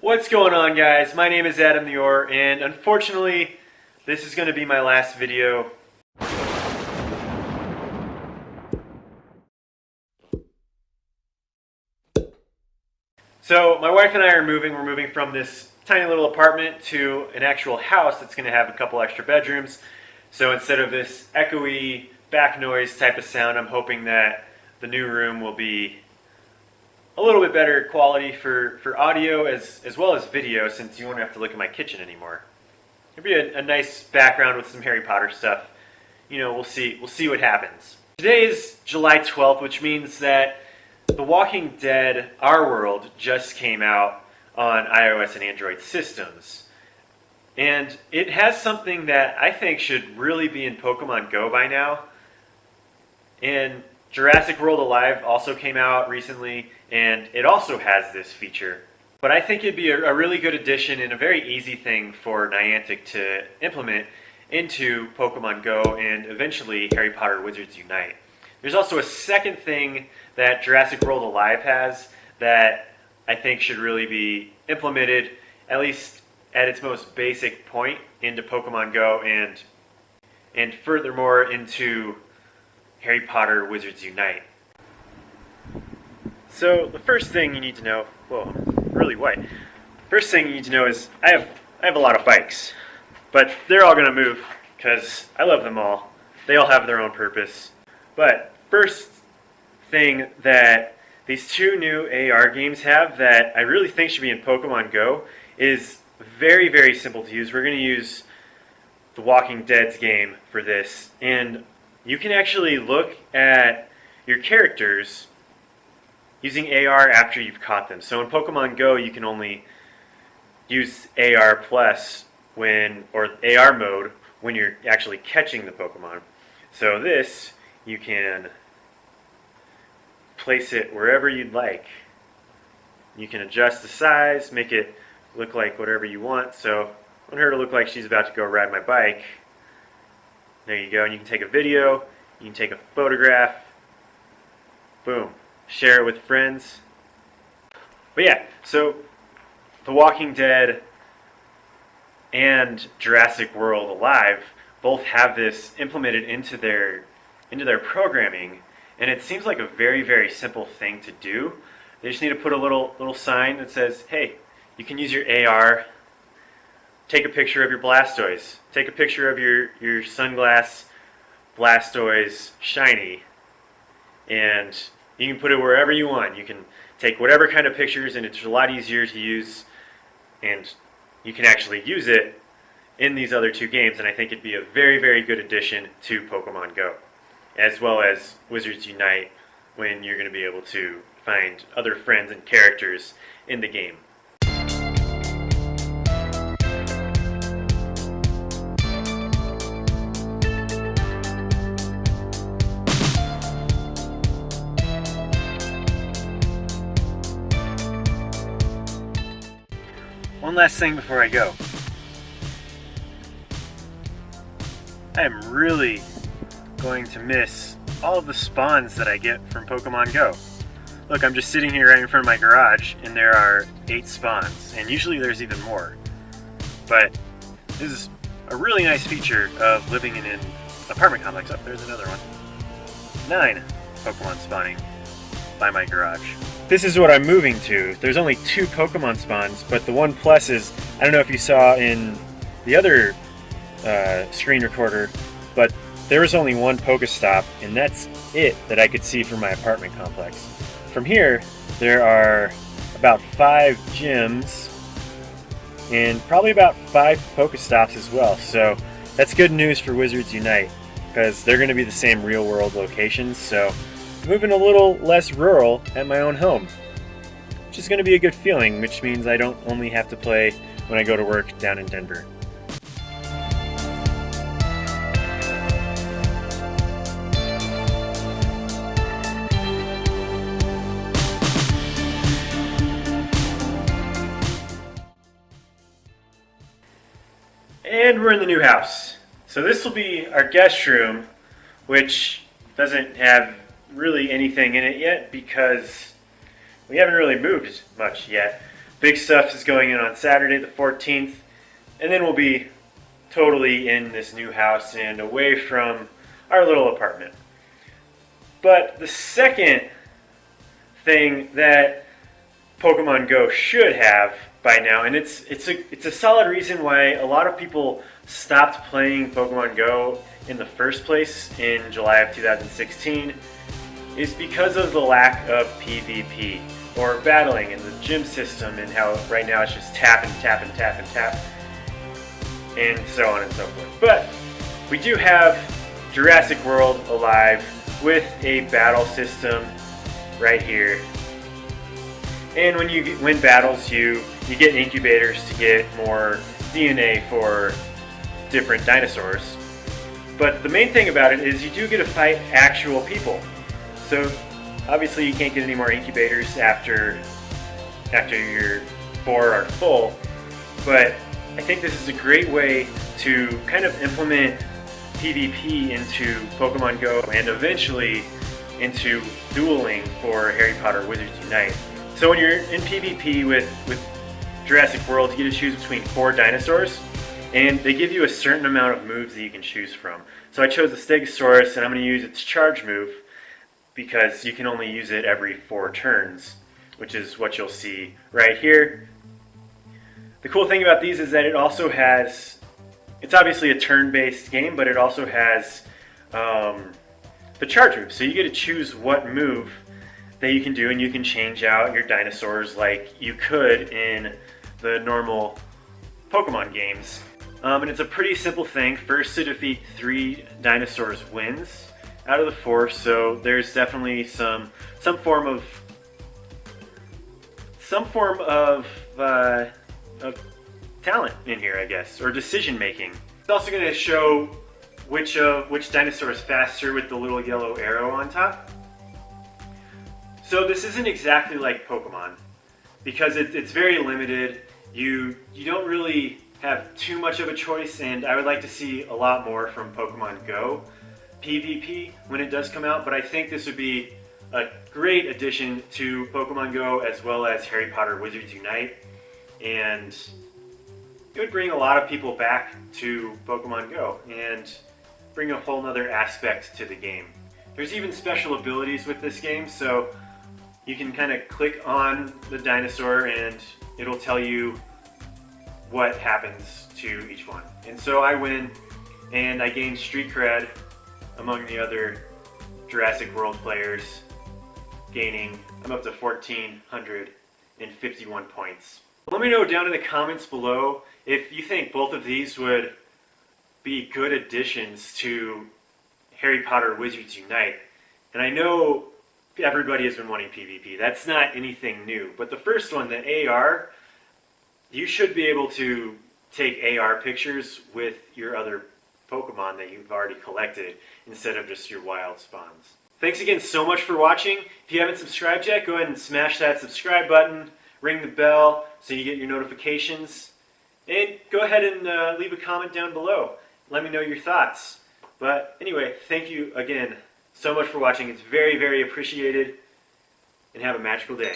What's going on, guys? My name is Adam the Orr, and unfortunately this is going to be my last video. So my wife and I are moving. We're moving from this tiny little apartment to an actual house that's going to have a couple extra bedrooms. So instead of this echoey back noise type of sound, I'm hoping that the new room will be a little bit better quality for audio as well as video, since you won't have to look at my kitchen anymore. It'll be a nice background with some Harry Potter stuff. You know, we'll see what happens. Today is July 12th, which means that The Walking Dead: Our World just came out on iOS and Android systems. And it has something that I think should really be in Pokemon Go by now. And Jurassic World Alive also came out recently, and it also has this feature. But I think it'd be a really good addition and a very easy thing for Niantic to implement into Pokemon Go and eventually Harry Potter Wizards Unite. There's also a second thing that Jurassic World Alive has that I think should really be implemented, at least at its most basic point, into Pokemon Go and furthermore into Harry Potter Wizards Unite. So the first thing you need to know, whoa, I'm really white. First thing you need to know is I have a lot of bikes, but they're all gonna move because I love them all. They all have their own purpose. But first thing that these two new AR games have that I really think should be in Pokemon Go is very, very simple to use. We're gonna use The Walking Dead's game for this, and you can actually look at your characters using AR after you've caught them. So in Pokemon Go, you can only use AR plus or AR mode when you're actually catching the Pokemon. So this, you can place it wherever you'd like. You can adjust the size, make it look like whatever you want. So I want her to look like she's about to go ride my bike. There you go, and you can take a video, you can take a photograph, boom, share it with friends. But yeah, so The Walking Dead and Jurassic World Alive both have this implemented into their programming, and it seems like a very, very simple thing to do. They just need to put a little sign that says, hey, you can use your AR, take a picture of your Blastoise, take a picture of your Sunglass Blastoise Shiny, and you can put it wherever you want. You can take whatever kind of pictures, and it's a lot easier to use, and you can actually use it in these other two games, and I think it'd be a very, very good addition to Pokemon Go, as well as Wizards Unite, when you're going to be able to find other friends and characters in the game. One last thing before I go. I am really going to miss all of the spawns that I get from Pokemon Go. Look, I'm just sitting here right in front of my garage, and there are 8 spawns, and usually there's even more. But this is a really nice feature of living in an apartment complex. Oh, there's another one. 9 Pokemon spawning by my garage. This is what I'm moving to. There's only 2 Pokemon spawns, but the one plus is, I don't know if you saw in the other screen recorder, but there was only one Pokestop, and that's it that I could see from my apartment complex. From here, there are about 5 gyms and probably about 5 Pokestops as well. So that's good news for Wizards Unite, because they're going to be the same real-world locations. So moving a little less rural at my own home, which is going to be a good feeling, which means I don't only have to play when I go to work down in Denver. And we're in the new house. So this will be our guest room, which doesn't have really anything in it yet because we haven't really moved much yet. Big stuff is going in on Saturday the 14th, and then we'll be totally in this new house and away from our little apartment. But the second thing that Pokemon Go should have by now, and it's a solid reason why a lot of people stopped playing Pokemon Go in the first place in July of 2016, is because of the lack of PvP, or battling in the gym system, and how right now it's just tap and tap and tap and tap, and so on and so forth. But we do have Jurassic World alive with a battle system right here. And when you win battles, you get incubators to get more DNA for different dinosaurs. But the main thing about it is you do get to fight actual people. So obviously you can't get any more incubators after your 4 are full. But I think this is a great way to kind of implement PvP into Pokemon Go and eventually into dueling for Harry Potter Wizards Unite. So when you're in PvP with Jurassic World, you get to choose between 4 dinosaurs, and they give you a certain amount of moves that you can choose from. So I chose the Stegosaurus, and I'm going to use its charge move because you can only use it every 4 turns, which is what you'll see right here. The cool thing about these is that it also has, it's obviously a turn-based game, but it also has the charge move. So you get to choose what move that you can do, and you can change out your dinosaurs like you could in the normal Pokemon games. And it's a pretty simple thing. First to defeat 3 dinosaurs wins out of the 4, so there's definitely some form of talent in here, I guess, or decision making. It's also going to show which dinosaur is faster with the little yellow arrow on top. So this isn't exactly like Pokemon because it's very limited. You don't really have too much of a choice, and I would like to see a lot more from Pokemon Go PvP when it does come out, but I think this would be a great addition to Pokemon Go as well as Harry Potter Wizards Unite, and it would bring a lot of people back to Pokemon Go and bring a whole nother aspect to the game. There's even special abilities with this game, so you can kind of click on the dinosaur and it'll tell you what happens to each one. And so I win, and I gain street cred among the other Jurassic World players, I'm up to 1,451 points. Let me know down in the comments below if you think both of these would be good additions to Harry Potter Wizards Unite. And I know everybody has been wanting PvP. That's not anything new. But the first one, the AR, you should be able to take AR pictures with your other Pokemon that you've already collected instead of just your wild spawns. Thanks again so much for watching. If you haven't subscribed yet, go ahead and smash that subscribe button, ring the bell so you get your notifications, and go ahead and leave a comment down below. Let me know your thoughts. But anyway, thank you again so much for watching. It's very, very appreciated, and have a magical day.